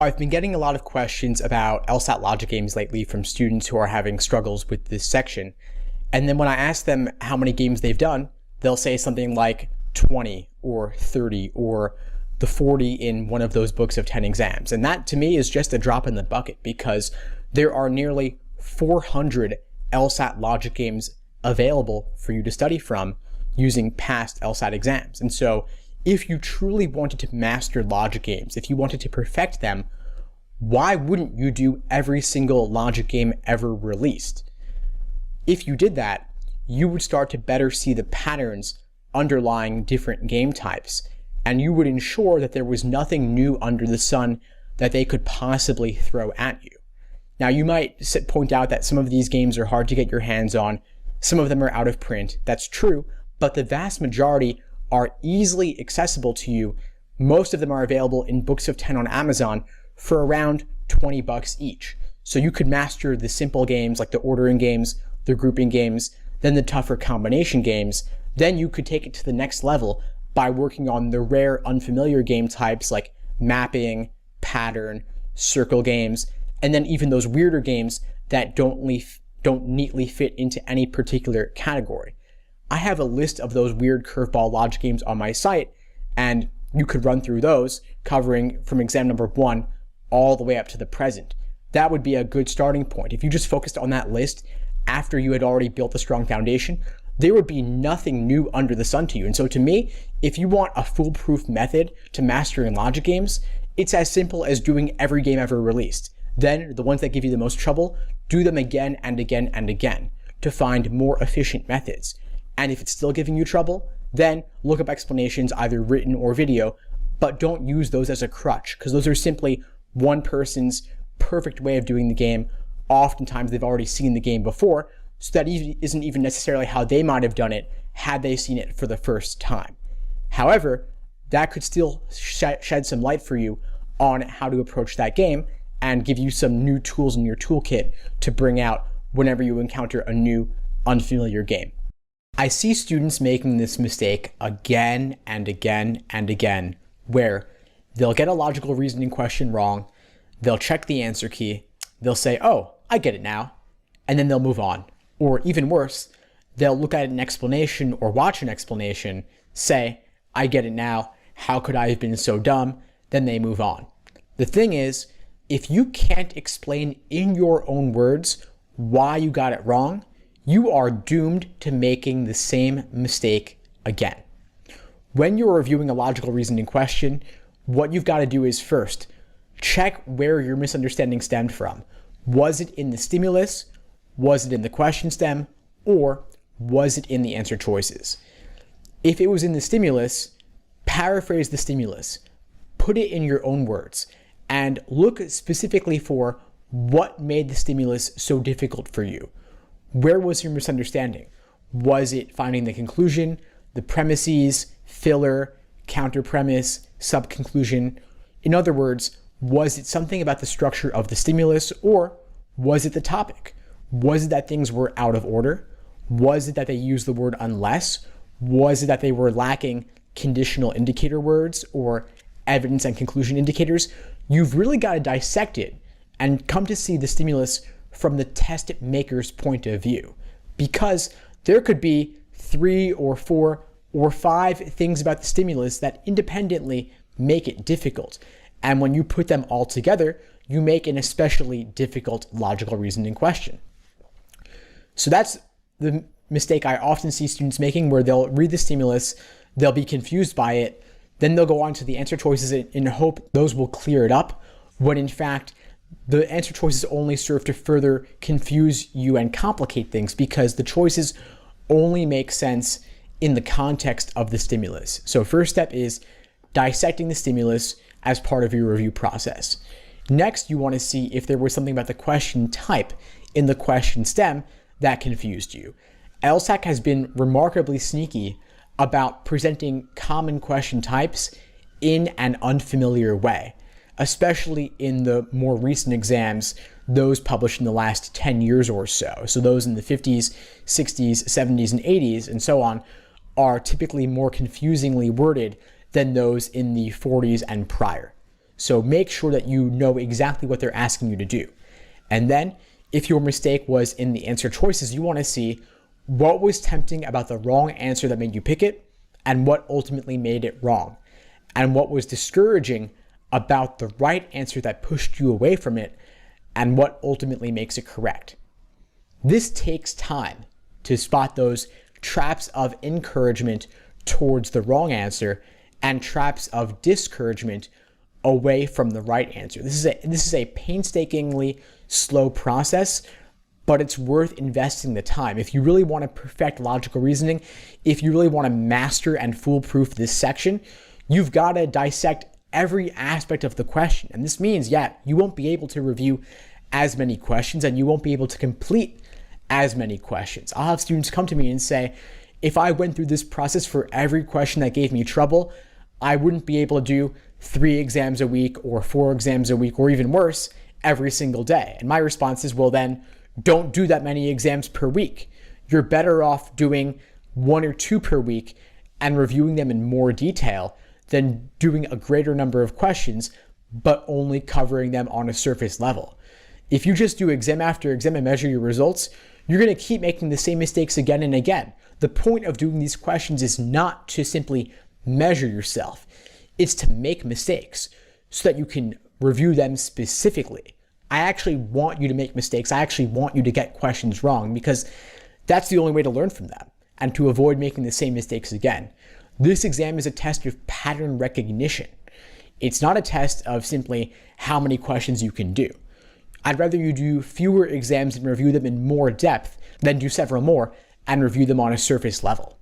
I've been getting a lot of questions about LSAT logic games lately from students who are having struggles with this section. And then when I ask them how many games they've done, they'll say something like 20 or 30 or the 40 in one of those books of 10 exams. And that to me is just a drop in the bucket because there are nearly 400 LSAT logic games available for you to study from using past LSAT exams. And so if you truly wanted to master logic games, if you wanted to perfect them, why wouldn't you do every single logic game ever released? If you did that, you would start to better see the patterns underlying different game types, and you would ensure that there was nothing new under the sun that they could possibly throw at you. Now, you might point out that some of these games are hard to get your hands on, some of them are out of print. That's true, but the vast majority are easily accessible to you. Most of them are available in books of 10 on Amazon for around 20 bucks each. So you could master the simple games like the ordering games, the grouping games, then the tougher combination games. Then you could take it to the next level by working on the rare unfamiliar game types like mapping, pattern, circle games, and then even those weirder games that don't neatly fit into any particular category. I have a list of those weird curveball logic games on my site, and you could run through those, covering from exam number 1 all the way up to the present. That would be a good starting point. If you just focused on that list after you had already built a strong foundation, there would be nothing new under the sun to you. And so to me, if you want a foolproof method to mastering logic games, it's as simple as doing every game ever released. Then the ones that give you the most trouble, do them again and again and again to find more efficient methods. And if it's still giving you trouble, then look up explanations, either written or video, but don't use those as a crutch, because those are simply one person's perfect way of doing the game. Oftentimes they've already seen the game before, so that isn't even necessarily how they might have done it had they seen it for the first time. However, that could still shed some light for you on how to approach that game and give you some new tools in your toolkit to bring out whenever you encounter a new, unfamiliar game. I see students making this mistake again and again and again, where they'll get a logical reasoning question wrong, they'll check the answer key, they'll say, oh, I get it now, and then they'll move on. Or even worse, they'll look at an explanation or watch an explanation, say, I get it now, how could I have been so dumb? Then they move on. The thing is, if you can't explain in your own words why you got it wrong, you are doomed to making the same mistake again. When you're reviewing a logical reasoning question, what you've got to do is first, check where your misunderstanding stemmed from. Was it in the stimulus? Was it in the question stem? Or was it in the answer choices? If it was in the stimulus, paraphrase the stimulus. Put it in your own words and look specifically for what made the stimulus so difficult for you. Where was your misunderstanding? Was it finding the conclusion, the premises, filler, counter premise, sub-conclusion? In other words, was it something about the structure of the stimulus, or was it the topic? Was it that things were out of order? Was it that they used the word unless? Was it that they were lacking conditional indicator words or evidence and conclusion indicators? You've really got to dissect it and come to see the stimulus from the test maker's point of view, because there could be 3 or 4 or 5 things about the stimulus that independently make it difficult. And when you put them all together, you make an especially difficult logical reasoning question. So that's the mistake I often see students making, where they'll read the stimulus, they'll be confused by it, then they'll go on to the answer choices in hope those will clear it up, when in fact, the answer choices only serve to further confuse you and complicate things, because the choices only make sense in the context of the stimulus. So first step is dissecting the stimulus as part of your review process. Next, you want to see if there was something about the question type in the question stem that confused you. LSAT has been remarkably sneaky about presenting common question types in an unfamiliar way, especially in the more recent exams, those published in the last 10 years or so. So those in the 50s, 60s, 70s, and 80s, and so on, are typically more confusingly worded than those in the 40s and prior. So make sure that you know exactly what they're asking you to do. And then if your mistake was in the answer choices, you want to see what was tempting about the wrong answer that made you pick it and what ultimately made it wrong, and what was discouraging about the right answer that pushed you away from it and what ultimately makes it correct. This takes time to spot those traps of encouragement towards the wrong answer and traps of discouragement away from the right answer. This is a painstakingly slow process, but it's worth investing the time. If you really want to perfect logical reasoning, if you really want to master and foolproof this section, you've got to dissect every aspect of the question. And this means, you won't be able to review as many questions and you won't be able to complete as many questions. I'll have students come to me and say, if I went through this process for every question that gave me trouble, I wouldn't be able to do 3 exams a week or 4 exams a week, or even worse, every single day. And my response is, well, then don't do that many exams per week. You're better off doing 1 or 2 per week and reviewing them in more detail than doing a greater number of questions, but only covering them on a surface level. If you just do exam after exam and measure your results, you're going to keep making the same mistakes again and again. The point of doing these questions is not to simply measure yourself. It's to make mistakes so that you can review them specifically. I actually want you to make mistakes. I actually want you to get questions wrong because that's the only way to learn from them and to avoid making the same mistakes again. This exam is a test of pattern recognition. It's not a test of simply how many questions you can do. I'd rather you do fewer exams and review them in more depth than do several more and review them on a surface level.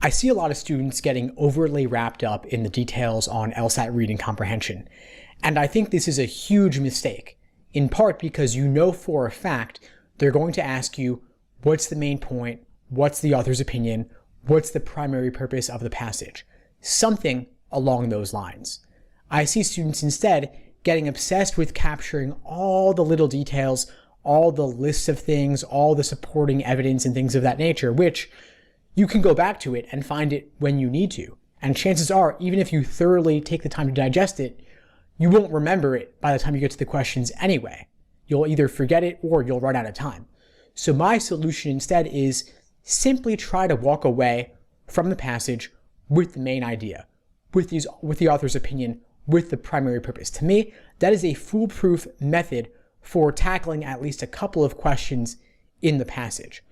I see a lot of students getting overly wrapped up in the details on LSAT reading comprehension, and I think this is a huge mistake, in part because you know for a fact they're going to ask you, what's the main point, what's the author's opinion, what's the primary purpose of the passage, something along those lines. I see students instead getting obsessed with capturing all the little details, all the lists of things, all the supporting evidence and things of that nature, which you can go back to it and find it when you need to. And chances are, even if you thoroughly take the time to digest it, you won't remember it by the time you get to the questions anyway. You'll either forget it or you'll run out of time. So my solution instead is simply try to walk away from the passage with the main idea, with the author's opinion, with the primary purpose. To me, that is a foolproof method for tackling at least a couple of questions in the passage.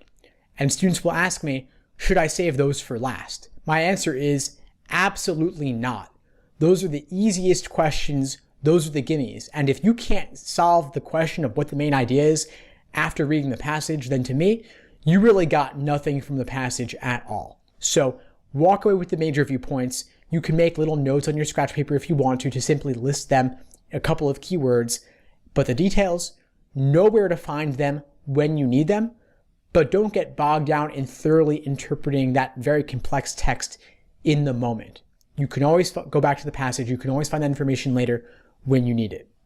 And students will ask me, should I save those for last? My answer is absolutely not. Those are the easiest questions. Those are the gimmies. And if you can't solve the question of what the main idea is after reading the passage, then to me, you really got nothing from the passage at all. So walk away with the major viewpoints. You can make little notes on your scratch paper if you want to simply list them, a couple of keywords, but the details, know where to find them when you need them, but don't get bogged down in thoroughly interpreting that very complex text in the moment. You can always go back to the passage. You can always find that information later when you need it.